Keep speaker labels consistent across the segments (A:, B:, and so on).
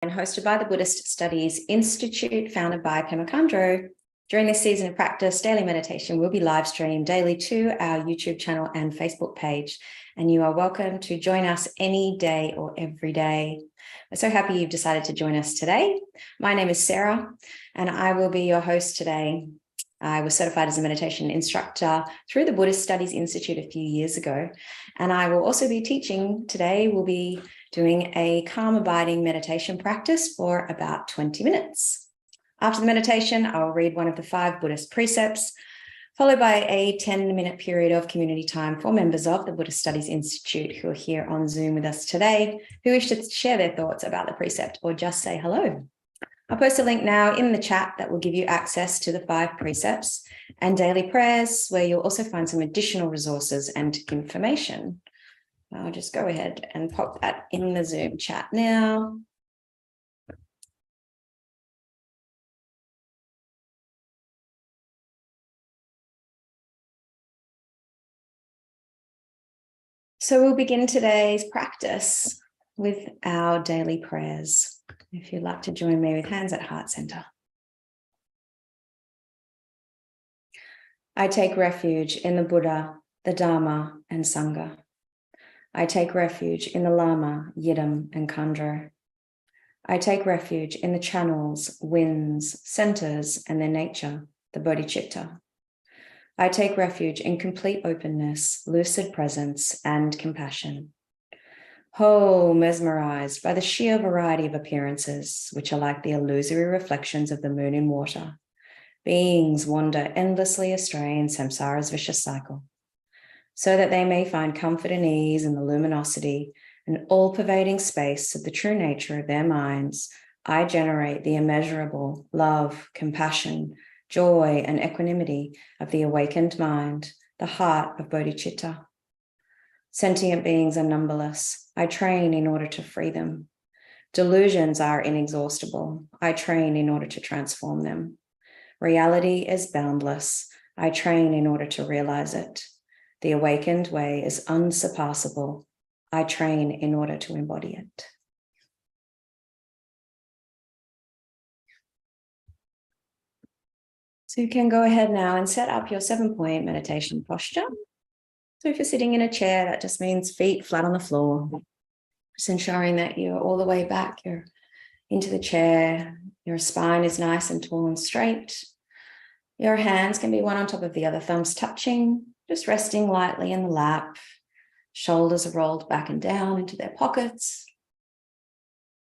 A: and hosted by the Buddhist Studies Institute, founded by Pema Khandro. During this season of practice, daily meditation will be live streamed daily to our YouTube channel and Facebook page, and you are welcome to join us any day or every day. We're so happy you've decided to join us today. My name is Sarah, and I will be your host today. I was certified as a meditation instructor through the Buddhist Studies Institute a few years ago, and I will also be teaching today. We'll be doing a calm abiding meditation practice for about 20 minutes. After the meditation, I will read one of the 5 Buddhist precepts, followed by a 10-minute period of community time for members of the Buddhist Studies Institute who are here on Zoom with us today, who wish to share their thoughts about the precept or just say hello. I'll post a link now in the chat that will give you access to the 5 precepts and daily prayers, where you'll also find some additional resources and information. I'll just go ahead and pop that in the Zoom chat now. So we'll begin today's practice with our daily prayers. If you'd like to join me with hands at heart center. I take refuge in the Buddha, the Dharma, and Sangha. I take refuge in the Lama, Yidam, and Khandro. I take refuge in the channels, winds, centers, and their nature, the bodhicitta. I take refuge in complete openness, lucid presence, and compassion. Whole, mesmerized by the sheer variety of appearances, which are like the illusory reflections of the moon in water, beings wander endlessly astray in samsara's vicious cycle, so that they may find comfort and ease in the luminosity and all-pervading space of the true nature of their minds. I generate the immeasurable love, compassion, joy, and equanimity of the awakened mind, the heart of bodhicitta. Sentient beings are numberless. I train in order to free them. Delusions are inexhaustible. I train in order to transform them. Reality is boundless. I train in order to realize it. The awakened way is unsurpassable. I train in order to embody it. So you can go ahead now and set up your 7-point meditation posture. So if you're sitting in a chair, that just means feet flat on the floor. Just ensuring that you're all the way back, you're into the chair, your spine is nice and tall and straight. Your hands can be one on top of the other, thumbs touching, just resting lightly in the lap. Shoulders are rolled back and down into their pockets.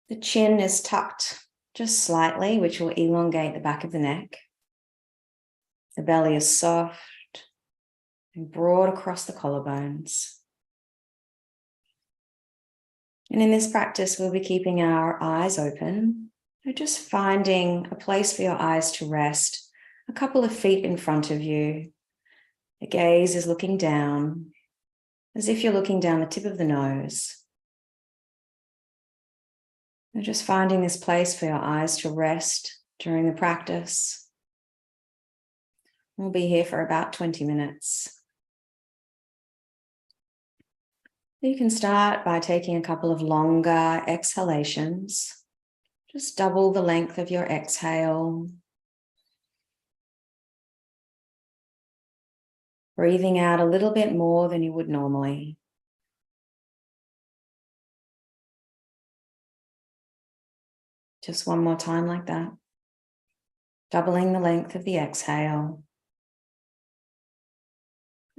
A: The chin is tucked just slightly, which will elongate the back of the neck. The belly is soft and broad across the collarbones. And in this practice, we'll be keeping our eyes open. We're just finding a place for your eyes to rest, a couple of feet in front of you. The gaze is looking down, as if you're looking down the tip of the nose. We're just finding this place for your eyes to rest during the practice. We'll be here for about 20 minutes. You can start by taking a couple of longer exhalations. Just double the length of your exhale. Breathing out a little bit more than you would normally. Just one more time like that. Doubling the length of the exhale.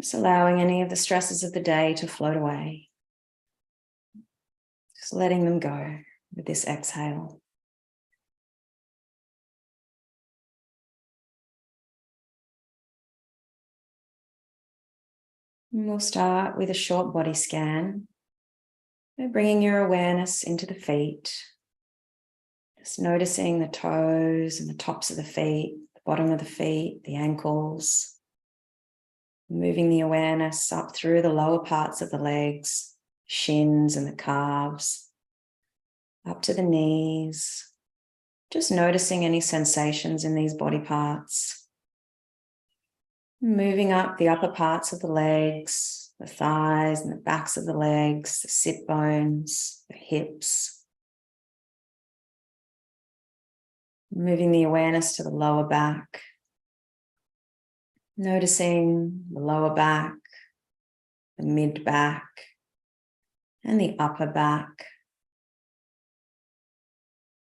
A: Just allowing any of the stresses of the day to float away. Just letting them go with this exhale. And we'll start with a short body scan. By bringing your awareness into the feet. Just noticing the toes and the tops of the feet, the bottom of the feet, the ankles. Moving the awareness up through the lower parts of the legs, shins and the calves, up to the knees. Just noticing any sensations in these body parts. Moving up the upper parts of the legs, the thighs and the backs of the legs, the sit bones, the hips. Moving the awareness to the lower back. Noticing the lower back, the mid back, and the upper back.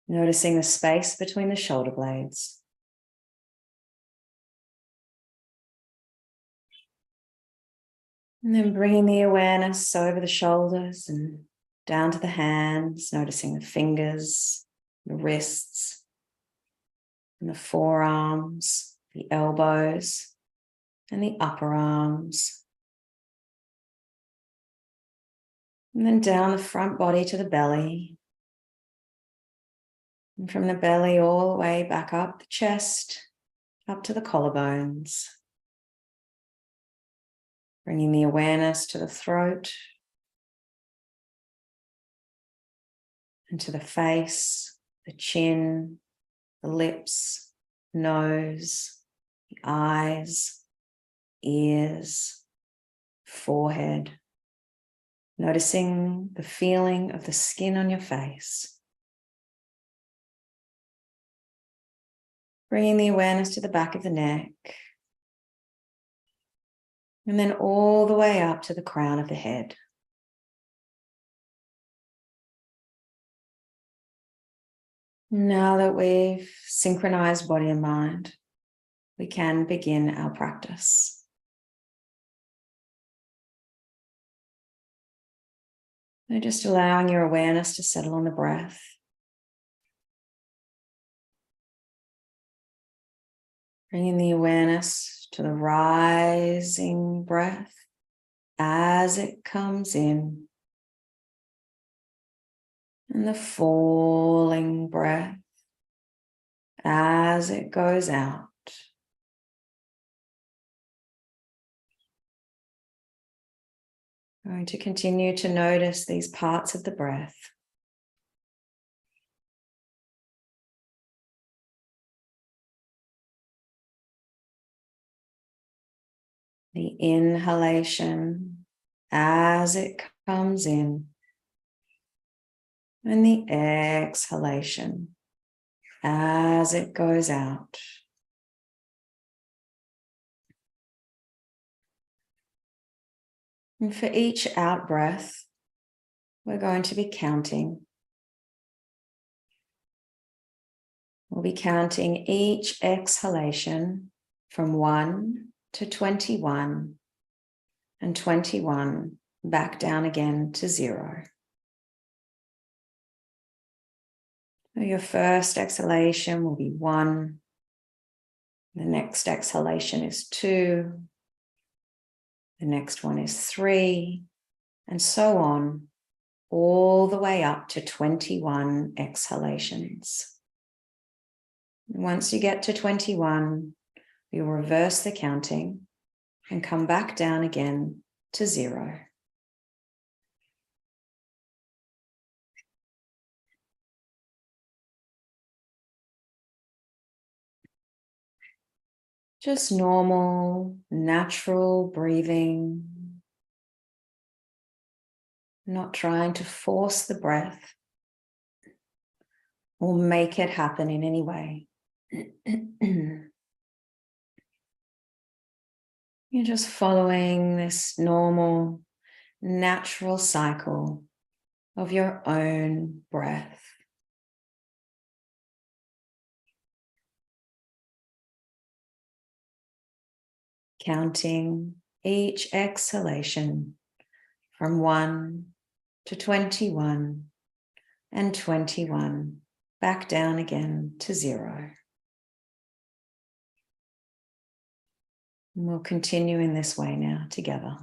A: Noticing the space between the shoulder blades. And then bringing the awareness over the shoulders and down to the hands, noticing the fingers, the wrists, and the forearms, the elbows, and the upper arms. And then down the front body to the belly. And from the belly all the way back up the chest, up to the collarbones. Bringing the awareness to the throat and to the face, the chin, the lips, nose, the eyes, ears, forehead. Noticing the feeling of the skin on your face. Bringing the awareness to the back of the neck. And then all the way up to the crown of the head. Now that we've synchronized body and mind, we can begin our practice. So just allowing your awareness to settle on the breath. Bringing the awareness to the rising breath as it comes in. And the falling breath as it goes out. Going to continue to notice these parts of the breath. The inhalation as it comes in, and the exhalation as it goes out. And for each out breath, we're going to be counting. We'll be counting each exhalation from 1 to 21, and 21 back down again to 0. So your first exhalation will be 1. The next exhalation is 2. The next one is 3, and so on, all the way up to 21 exhalations. And once you get to 21, you'll reverse the counting and come back down again to 0. Just normal, natural breathing. Not trying to force the breath or make it happen in any way. You're just following this normal, natural cycle of your own breath. Counting each exhalation from 1 to 21, and 21 back down again to 0. And we'll continue in this way now together.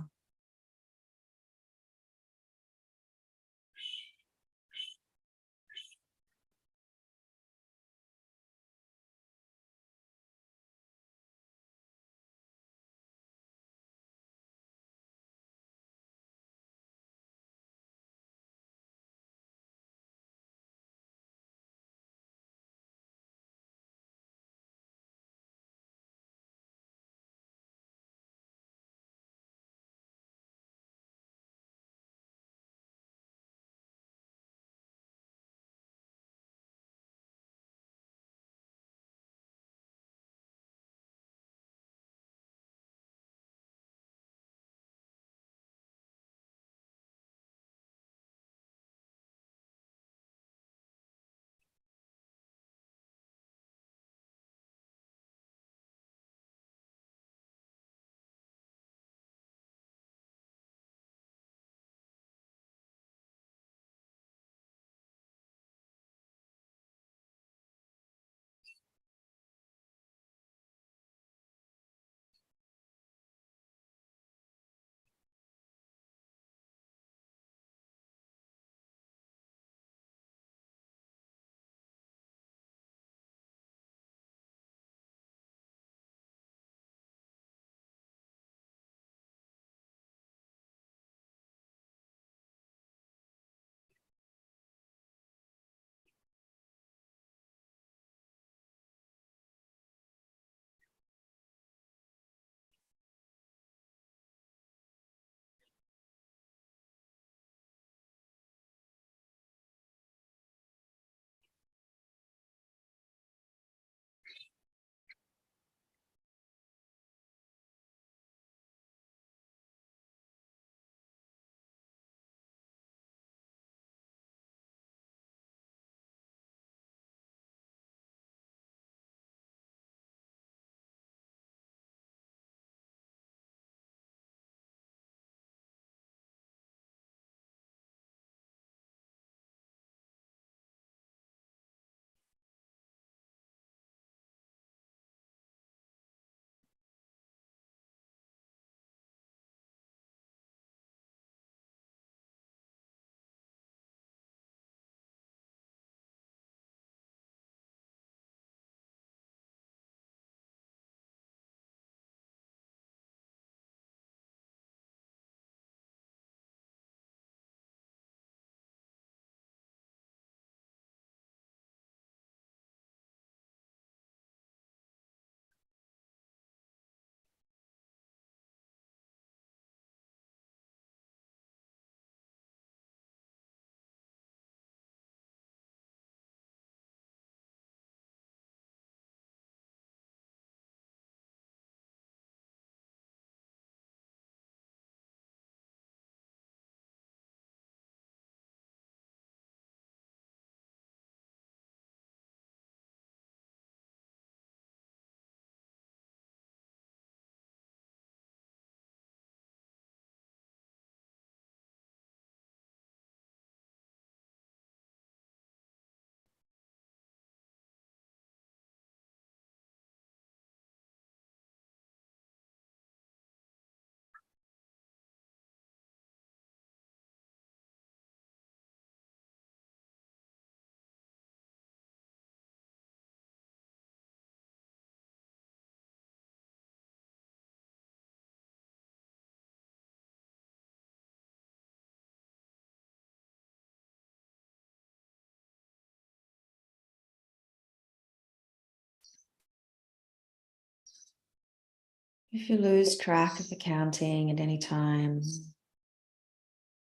A: If you lose track of the counting at any time,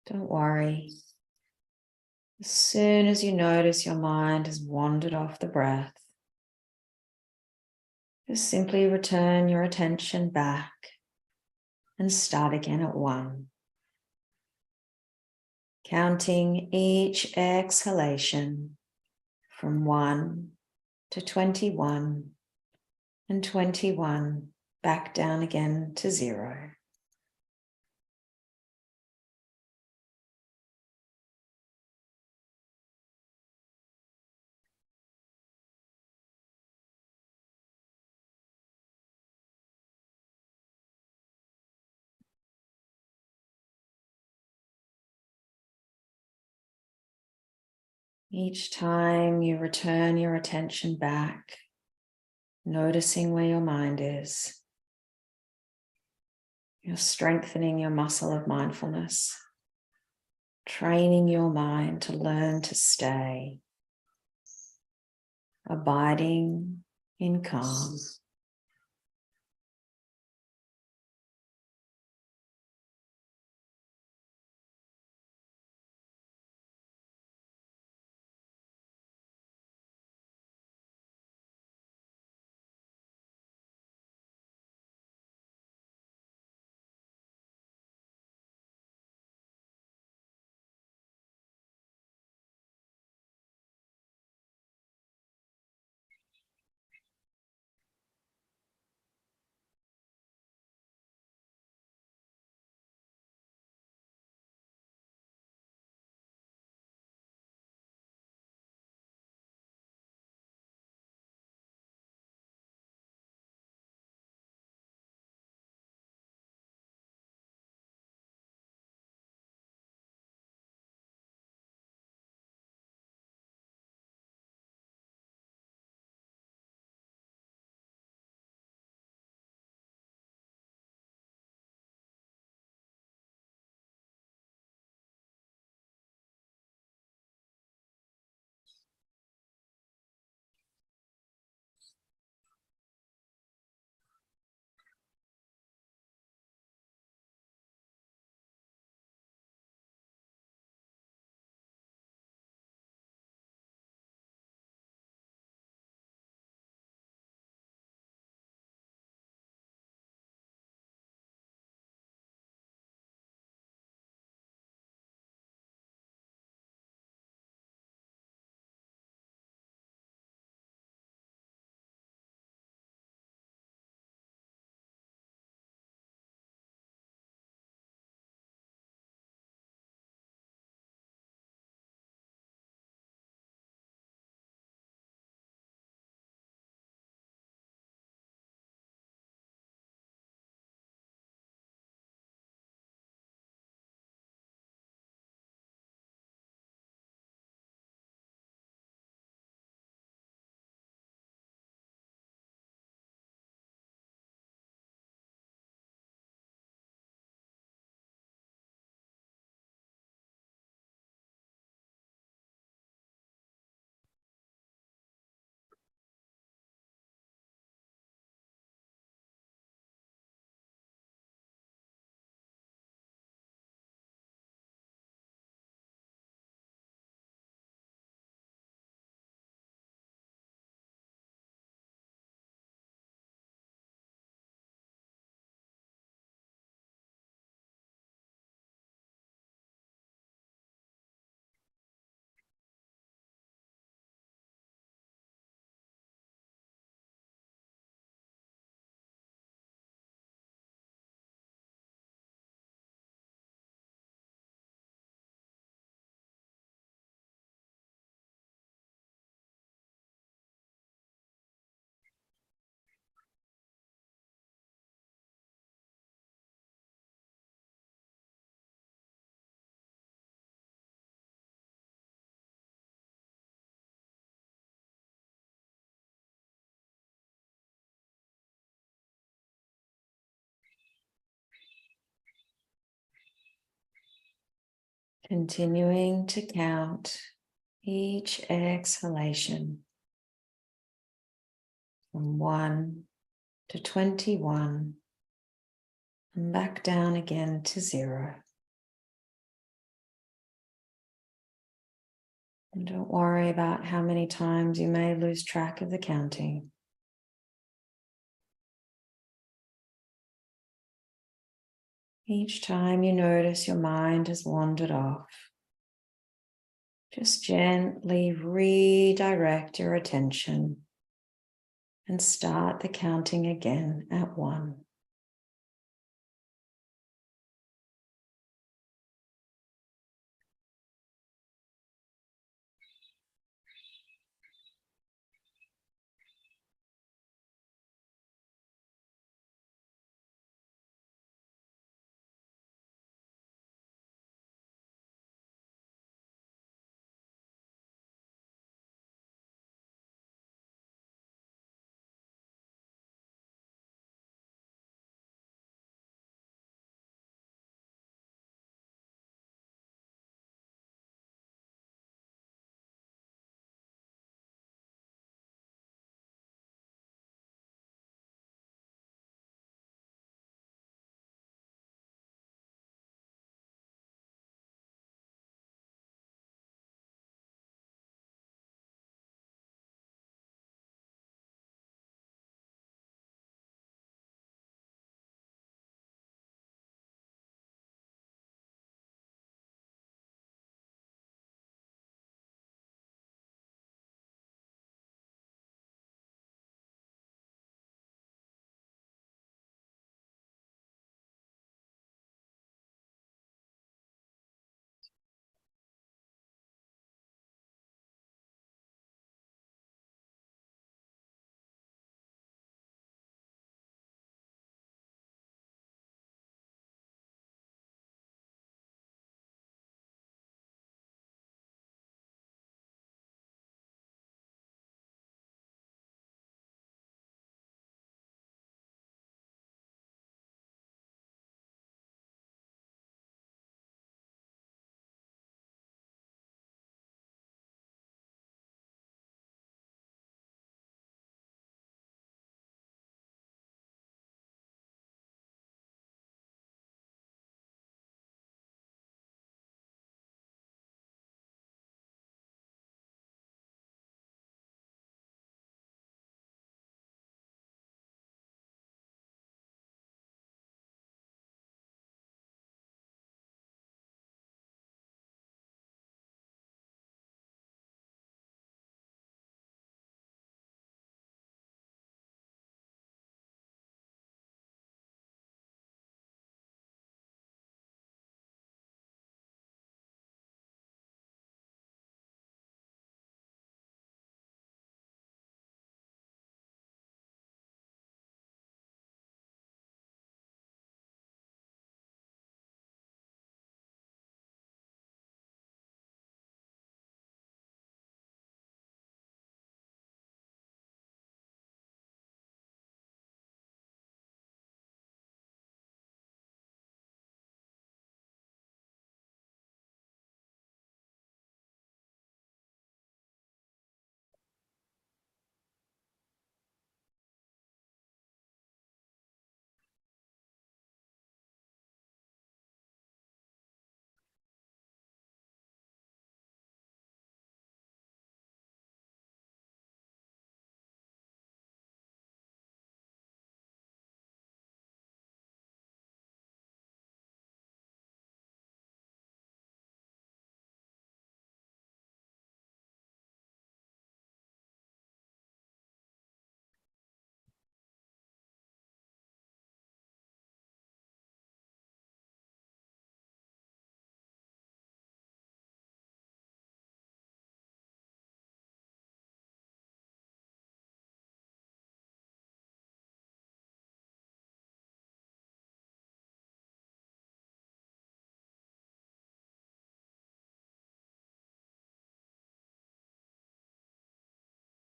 A: don't worry. As soon as you notice your mind has wandered off the breath, just simply return your attention back and start again at 1. Counting each exhalation from 1 to 21 and 21 back down again to 0. Each time you return your attention back, noticing where your mind is, you're strengthening your muscle of mindfulness, training your mind to learn to stay, abiding in calm. Continuing to count each exhalation from 1 to 21 and back down again to 0. And don't worry about how many times you may lose track of the counting. Each time you notice your mind has wandered off, just gently redirect your attention and start the counting again at 1.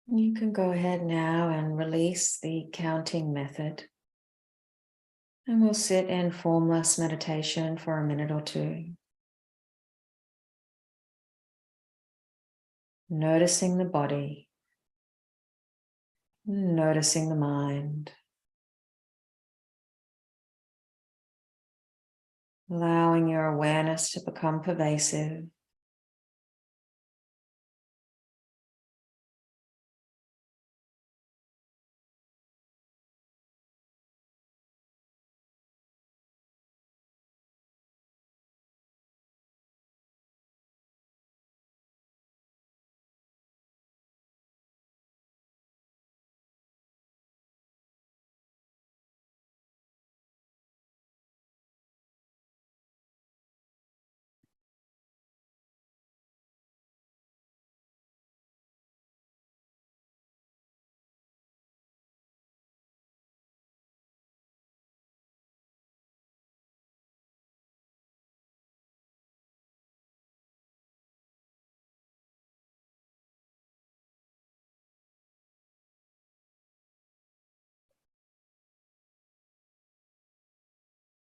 A: You can go ahead now and release the counting method. And we'll sit in formless meditation for a minute or 2. Noticing the body, noticing the mind. allowing your awareness to become pervasive.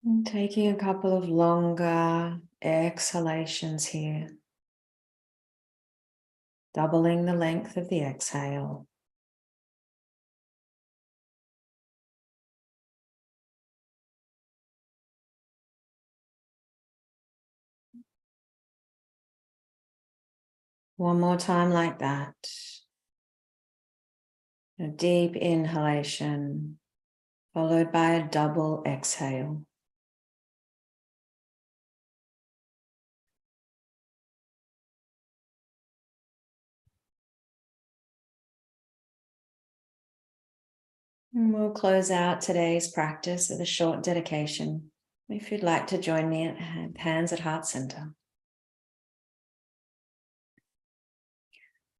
A: And taking a couple of longer exhalations here, doubling the length of the exhale. One more time like that. A deep inhalation, followed by a double exhale. And we'll close out today's practice with a short dedication. If you'd like to join me at hands at heart center.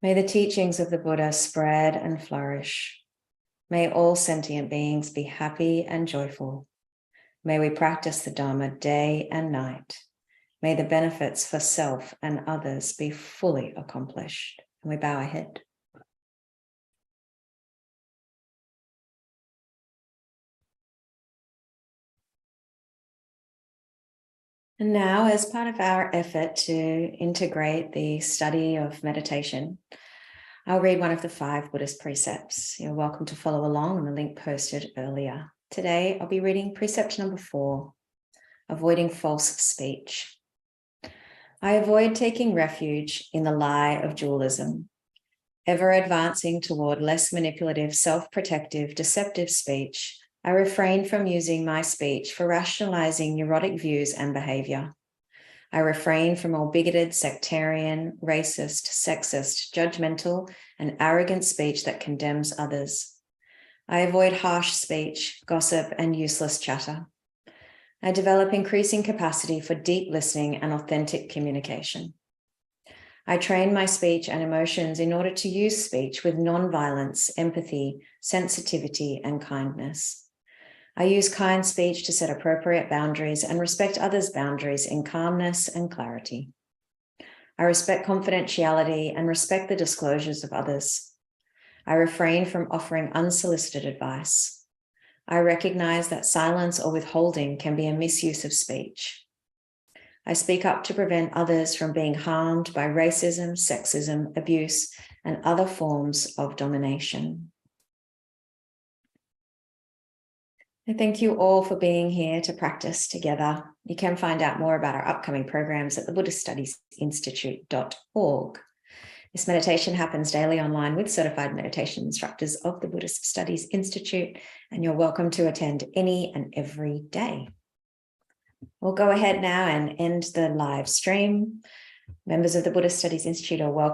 A: May the teachings of the Buddha spread and flourish. May all sentient beings be happy and joyful. May we practice the Dharma day and night. May the benefits for self and others be fully accomplished. And we bow our head. And now, as part of our effort to integrate the study of meditation, I'll read one of the 5 Buddhist precepts. You're welcome to follow along on the link posted earlier. Today, I'll be reading precept number 4, avoiding false speech. I avoid taking refuge in the lie of dualism, ever advancing toward less manipulative, self-protective, deceptive speech. I refrain from using my speech for rationalizing neurotic views and behavior. I refrain from all bigoted, sectarian, racist, sexist, judgmental, and arrogant speech that condemns others. I avoid harsh speech, gossip, and useless chatter. I develop increasing capacity for deep listening and authentic communication. I train my speech and emotions in order to use speech with non-violence, empathy, sensitivity, and kindness. I use kind speech to set appropriate boundaries and respect others' boundaries in calmness and clarity. I respect confidentiality and respect the disclosures of others. I refrain from offering unsolicited advice. I recognize that silence or withholding can be a misuse of speech. I speak up to prevent others from being harmed by racism, sexism, abuse, and other forms of domination. I thank you all for being here to practice together. You can find out more about our upcoming programs at the Buddhist Studies Institute.org. This meditation happens daily online with certified meditation instructors of the Buddhist Studies Institute, and you're welcome to attend any and every day. We'll go ahead now and end the live stream. Members of the Buddhist Studies Institute are welcome